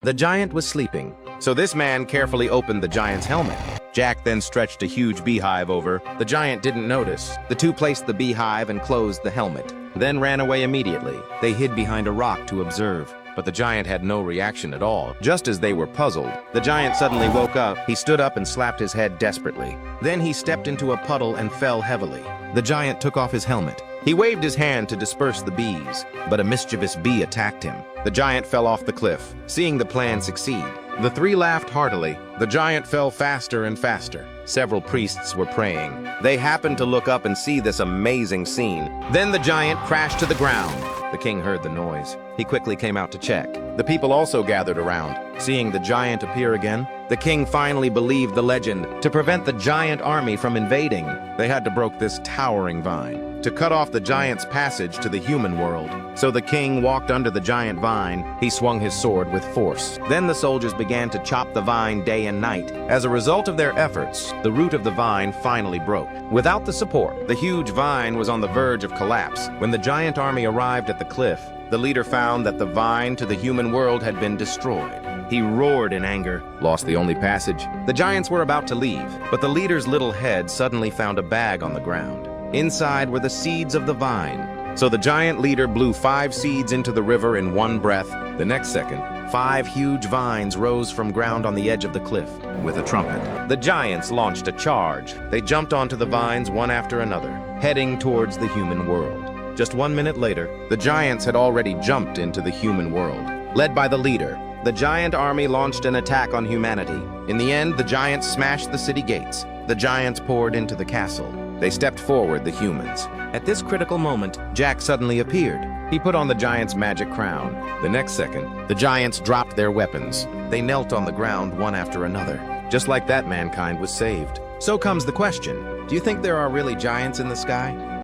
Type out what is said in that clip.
The giant was sleeping, so this man carefully opened the giant's helmet. Jack then stretched a huge beehive over. The giant didn't notice. The two placed the beehive and closed the helmet, then ran away immediately. They hid behind a rock to observe, but the giant had no reaction at all. Just as they were puzzled, the giant suddenly woke up. He stood up and slapped his head desperately. Then he stepped into a puddle and fell heavily. The giant took off his helmet. He waved his hand to disperse the bees, but a mischievous bee attacked him. The giant fell off the cliff. Seeing the plan succeed, the three laughed heartily. The giant fell faster and faster. Several priests were praying. They happened to look up and see this amazing scene. Then the giant crashed to the ground. The king heard the noise. He quickly came out to check. The people also gathered around. Seeing the giant appear again, the king finally believed the legend. To prevent the giant army from invading, they had to break this towering vine to cut off the giant's passage to the human world. So the king walked under the giant vine. He swung his sword with force. Then the soldiers began to chop the vine day and night. As a result of their efforts, the root of the vine finally broke. Without the support, the huge vine was on the verge of collapse. When the giant army arrived at the cliff, the leader found that the vine to the human world had been destroyed. He roared in anger, lost the only passage. The giants were about to leave, but the leader's little head suddenly found a bag on the ground. Inside were the seeds of the vine. So the giant leader blew 5 seeds into the river in one breath. The next second, 5 huge vines rose from ground on the edge of the cliff. With a trumpet, the giants launched a charge. They jumped onto the vines one after another, heading towards the human world. Just 1 minute later, the giants had already jumped into the human world. Led by the leader, the giant army launched an attack on humanity. In the end, the giants smashed the city gates. The giants poured into the castle. They stepped forward, the humans. At this critical moment, Jack suddenly appeared. He put on the giant's magic crown. The next second, the giants dropped their weapons. They knelt on the ground one after another. Just like that, mankind was saved. So comes the question, do you think there are really giants in the sky?